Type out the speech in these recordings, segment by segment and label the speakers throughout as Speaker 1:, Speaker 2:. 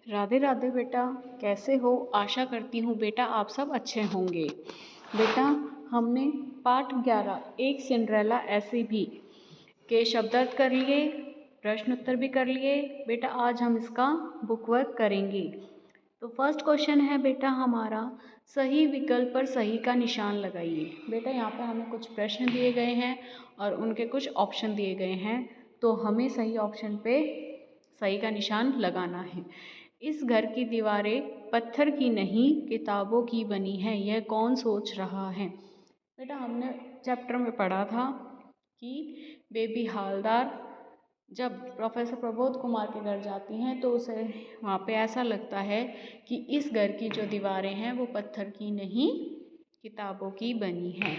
Speaker 1: राधे राधे बेटा, कैसे हो? आशा करती हूँ बेटा आप सब अच्छे होंगे। बेटा हमने पाठ 11 एक सिंड्रेला ऐसे भी के शब्दार्थ कर लिए, प्रश्न उत्तर भी कर लिए। बेटा आज हम इसका बुक वर्क करेंगे। तो फर्स्ट क्वेश्चन है बेटा हमारा, सही विकल्प पर सही का निशान लगाइए। बेटा यहाँ पे हमें कुछ प्रश्न दिए गए हैं और उनके कुछ ऑप्शन दिए गए हैं, तो हमें सही ऑप्शन पे सही का निशान लगाना है। इस घर की दीवारें पत्थर की नहीं किताबों की बनी हैं, यह कौन सोच रहा है? बेटा हमने चैप्टर में पढ़ा था कि बेबी हालदार जब प्रोफेसर प्रबोध कुमार के घर जाती हैं तो उसे वहाँ पे ऐसा लगता है कि इस घर की जो दीवारें हैं वो पत्थर की नहीं किताबों की बनी हैं।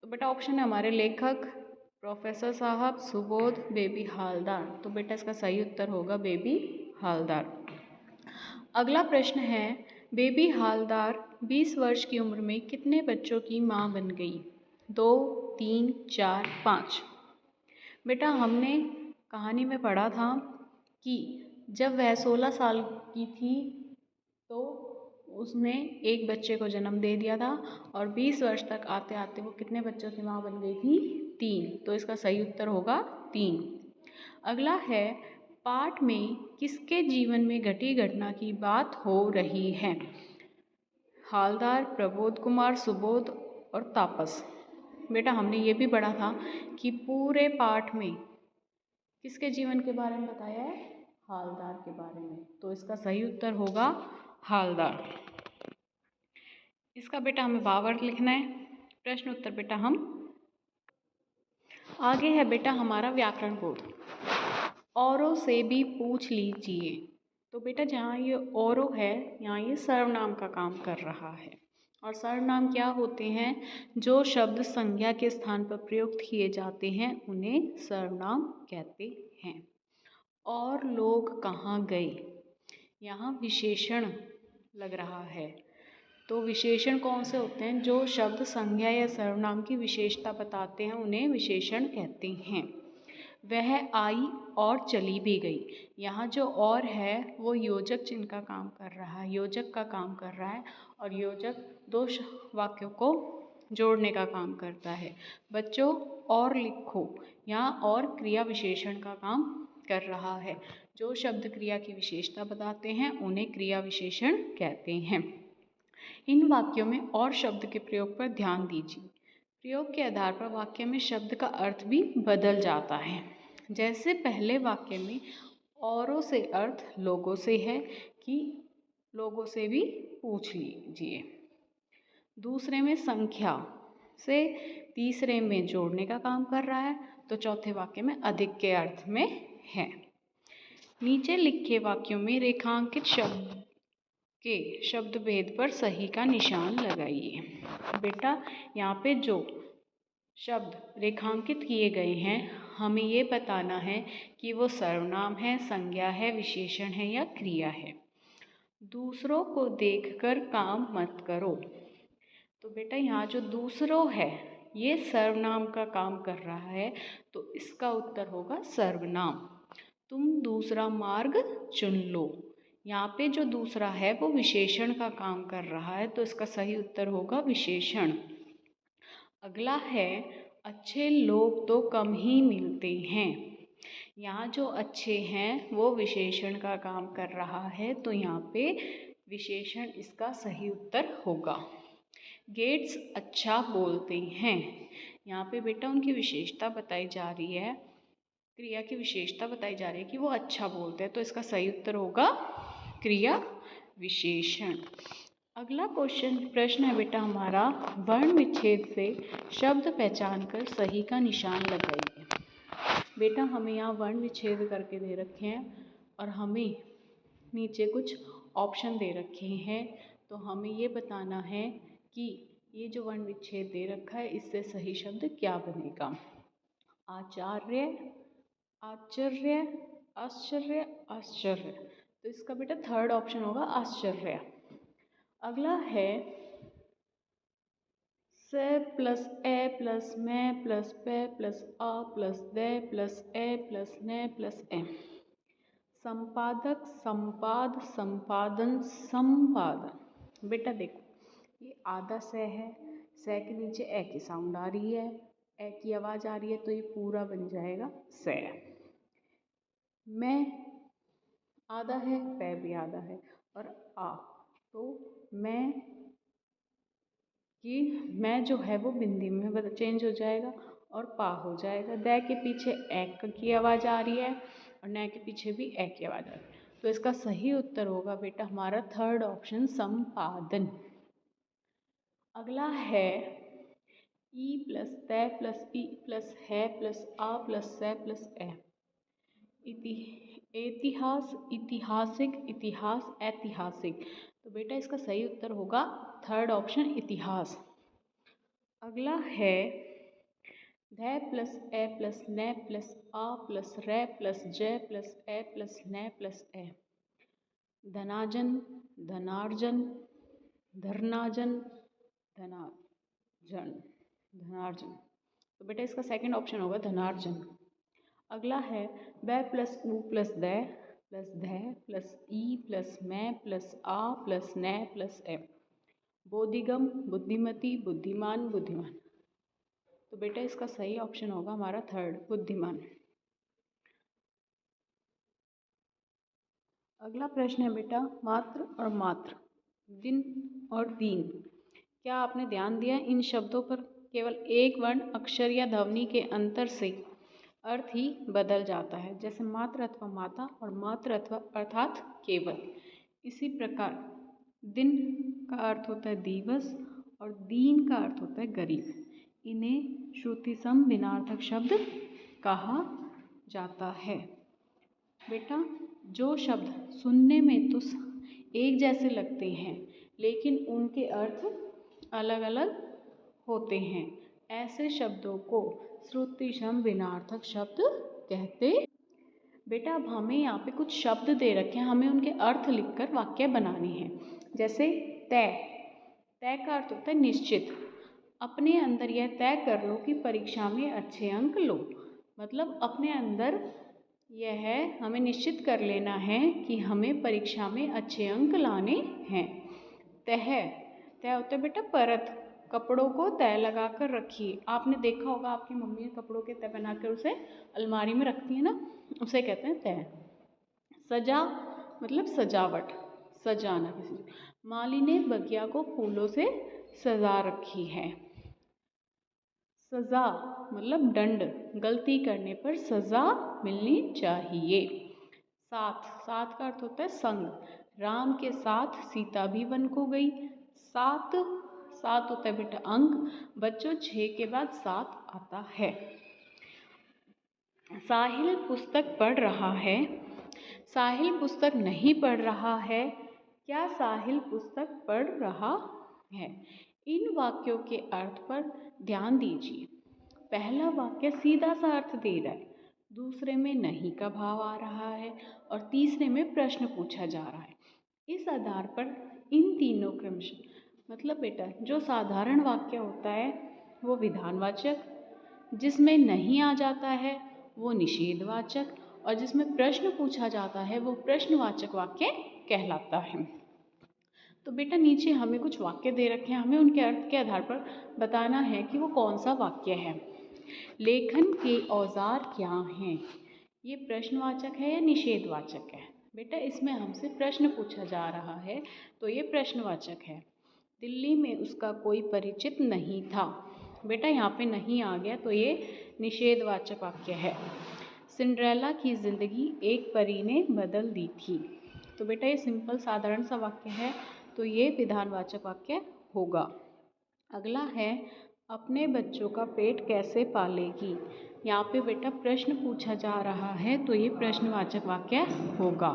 Speaker 1: तो बेटा ऑप्शन है हमारे लेखक प्रोफेसर साहब, सुबोध, बेबी हालदार। तो बेटा इसका सही उत्तर होगा बेबी हालदार। अगला प्रश्न है, बेबी हालदार 20 वर्ष की उम्र में कितने बच्चों की माँ बन गई? 2, 3, 4, 5। बेटा हमने कहानी में पढ़ा था कि जब वह 16 साल की थी तो उसने एक बच्चे को जन्म दे दिया था और 20 वर्ष तक आते आते वो कितने बच्चों की माँ बन गई थी? 3। तो इसका सही उत्तर होगा 3। अगला है, पाठ में किसके जीवन में घटी घटना की बात हो रही है? हालदार, प्रबोध कुमार, सुबोध और तापस। बेटा हमने ये भी पढ़ा था कि पूरे पाठ में किसके जीवन के बारे में बताया है? हालदार के बारे में। तो इसका सही उत्तर होगा हालदार। इसका बेटा हमें भावार्थ लिखना है। प्रश्न उत्तर बेटा हम आगे है बेटा हमारा व्याकरण बोध। औरों से भी पूछ लीजिए। तो बेटा जहाँ ये औरों है यहाँ ये सर्वनाम का काम कर रहा है और सर्वनाम क्या होते हैं? जो शब्द संज्ञा के स्थान पर प्रयुक्त किए जाते हैं उन्हें सर्वनाम कहते हैं। और लोग कहाँ गए? यहाँ विशेषण लग रहा है। तो विशेषण कौन से होते हैं? जो शब्द संज्ञा या सर्वनाम की विशेषता बताते हैं उन्हें विशेषण कहते हैं। वह आई और चली भी गई। यहाँ जो और है वो योजक चिन्ह का काम कर रहा है, योजक का काम कर रहा है और योजक दो वाक्यों को जोड़ने का काम करता है। बच्चों और लिखो, यहाँ और क्रिया विशेषण का काम कर रहा है। जो शब्द क्रिया की विशेषता बताते हैं उन्हें क्रिया विशेषण कहते हैं। इन वाक्यों में और शब्द के प्रयोग पर ध्यान दीजिए। प्रयोग के आधार पर वाक्य में शब्द का अर्थ भी बदल जाता है। जैसे पहले वाक्य में औरों से अर्थ लोगों से है कि लोगों से भी पूछ लीजिए। दूसरे में संख्या से तीसरे में जोड़ने का काम कर रहा है, तो चौथे वाक्य में अधिक के अर्थ में है। नीचे लिखे वाक्यों में रेखांकित शब्द के शब्द भेद पर सही का निशान लगाइए। बेटा यहाँ पे जो शब्द रेखांकित किए गए हैं हमें ये बताना है कि वो सर्वनाम है, संज्ञा है, विशेषण है या क्रिया है। दूसरों को देखकर काम मत करो। तो बेटा यहाँ जो दूसरों है ये सर्वनाम का काम कर रहा है, तो इसका उत्तर होगा सर्वनाम। तुम दूसरा मार्ग चुन लो। यहाँ पे जो दूसरा है वो विशेषण का काम कर रहा है, तो इसका सही उत्तर होगा विशेषण। अगला है, अच्छे लोग तो कम ही मिलते हैं। यहाँ जो अच्छे हैं वो विशेषण का काम कर रहा है, तो यहाँ पे विशेषण इसका सही उत्तर होगा। गेट्स अच्छा बोलते हैं। यहाँ पे बेटा उनकी विशेषता बताई जा रही है, क्रिया की विशेषता बताई जा रही है कि वो अच्छा बोलते हैं, तो इसका सही उत्तर होगा क्रिया विशेषण। अगला प्रश्न है बेटा हमारा, वर्ण विच्छेद से शब्द पहचान कर सही का निशान लगाइए। बेटा हमें यहाँ वर्ण विच्छेद करके दे रखे हैं और हमें नीचे कुछ ऑप्शन दे रखे हैं, तो हमें ये बताना है कि ये जो वर्ण विच्छेद दे रखा है इससे सही शब्द क्या बनेगा। आचार्य, आश्चर्य, आश्चर्य, आश्चर्य। तो इसका बेटा थर्ड ऑप्शन होगा आश्चर्य। अगला है, से प्लस ए प्लस मैं प्लस पे प्लस आ प्लस दे प्लस ए प्लस ने प्लस ए। संपादक, संपाद, संपादन, संपादन। बेटा देखो, ये आधा स है, स के नीचे ए की साउंड आ रही है, ए की आवाज़ आ रही है, तो ये पूरा बन जाएगा स। मैं आधा है, पै भी आधा है, और आ, तो मैं, कि मैं जो है वो बिंदी में चेंज हो जाएगा और पा हो जाएगा। दै के पीछे एक की आवाज़ आ रही है और नै के पीछे भी एक की आवाज़ आ रही है, तो इसका सही उत्तर होगा बेटा हमारा थर्ड ऑप्शन, संपादन। अगला है ई प्लस तै प्लस ई प्लस है प्लस आ प्लस सै प्लस ए। इतिहास, इतिहासिक, इतिहास, ऐतिहासिक। तो बेटा इसका सही उत्तर होगा थर्ड ऑप्शन, इतिहास। अगला है धै प्लस ए प्लस नै प्लस आ प्लस रै प्लस जै प्लस ए प्लस नै प्लस ए। धनाजन, धनार्जन, धर्नाजन, धनार्जन, धनार्जन। तो बेटा इसका सेकंड ऑप्शन होगा धनार्जन। अगला है बै प्लस ऊ प्लस दै प्लस धै प्लस ई प्लस मैं प्लस आ प्लस नै प्लस ए। बोधिगम, बुद्धिमती, बुद्धिमान, बुद्धिमान। तो बेटा इसका सही ऑप्शन होगा हमारा थर्ड, बुद्धिमान। अगला प्रश्न है बेटा मात्र और मात्र, दिन और दीन। क्या आपने ध्यान दिया इन शब्दों पर? केवल एक वर्ण, अक्षर या ध्वनि के अंतर से अर्थ ही बदल जाता है, जैसे मात्र अथवा माता और मात्र अथवा अर्थात केवल। इसी प्रकार दिन का अर्थ होता है दिवस और दीन का अर्थ होता है गरीब। इन्हें श्रुति सम भिन्नार्थक शब्द कहा जाता है। बेटा जो शब्द सुनने में तो एक जैसे लगते हैं लेकिन उनके अर्थ अलग अलग होते हैं, ऐसे शब्दों को श्रुति सम भिन्नार्थक शब्द कहते। बेटा अब हमें यहाँ पे कुछ शब्द दे रखे हैं, हमें उनके अर्थ लिखकर वाक्य बनाने हैं। जैसे तय, तय का अर्थ होता है निश्चित। अपने अंदर यह तय कर लो कि परीक्षा में अच्छे अंक लो। मतलब अपने अंदर यह है, हमें निश्चित कर लेना है कि हमें परीक्षा में अच्छे अंक लाने हैं। तह, तय होता है बेटा परत। कपड़ों को तय लगा कर रखिए। आपने देखा होगा आपकी मम्मी कपड़ों के तय बनाकर उसे अलमारी में रखती है ना, उसे कहते हैं तय। सजा मतलब सजावट, सजाना किसी। माली ने बगिया को फूलों से सजा रखी है। सजा मतलब दंड, गलती करने पर सजा मिलनी चाहिए। साथ, साथ का अर्थ होता है संग। राम के साथ सीता भी वन को गई। सात, सात होता है बेटा अंक। बच्चों 6 के बाद 7 आता है। साहिल पुस्तक पढ़ रहा है, साहिल पुस्तक नहीं पढ़ रहा है। क्या साहिल पुस्तक पढ़ रहा है? इन वाक्यों के अर्थ पर ध्यान दीजिए। पहला वाक्य सीधा सा अर्थ दे रहा है, दूसरे में नहीं का भाव आ रहा है और तीसरे में प्रश्न पूछा जा रहा है। इस आधार पर इन तीनों क्रमशः, मतलब बेटा जो साधारण वाक्य होता है वो विधानवाचक, जिसमें नहीं आ जाता है वो निषेधवाचक और जिसमें प्रश्न पूछा जाता है वो प्रश्नवाचक वाक्य कहलाता है। तो बेटा नीचे हमें कुछ वाक्य दे रखे हैं, हमें उनके अर्थ के आधार पर बताना है कि वो कौन सा वाक्य है। लेखन के औजार क्या हैं? ये प्रश्नवाचक है या निषेधवाचक है? बेटा इसमें हमसे प्रश्न पूछा जा रहा है तो ये प्रश्नवाचक है। दिल्ली में उसका कोई परिचित नहीं था। बेटा यहाँ पे नहीं आ गया तो ये निषेधवाचक वाक्य है। सिंड्रेला की ज़िंदगी एक परी ने बदल दी थी। तो बेटा ये सिंपल साधारण सा वाक्य है तो ये विधानवाचक वाक्य होगा। अगला है अपने बच्चों का पेट कैसे पालेगी? यहाँ पे बेटा प्रश्न पूछा जा रहा है तो ये प्रश्नवाचक वाक्य होगा।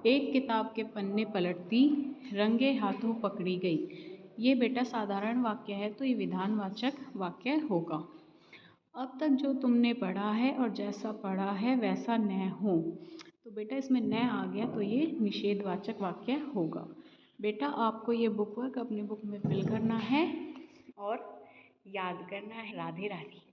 Speaker 1: एक किताब के पन्ने पलटती रंगे हाथों पकड़ी गई। ये बेटा साधारण वाक्य है तो ये विधानवाचक वाक्य होगा। अब तक जो तुमने पढ़ा है और जैसा पढ़ा है वैसा न हो। तो बेटा इसमें न आ गया तो ये निषेधवाचक वाक्य होगा। बेटा आपको ये बुक वर्क अपने बुक में फिल करना है और याद करना है। राधे राधे।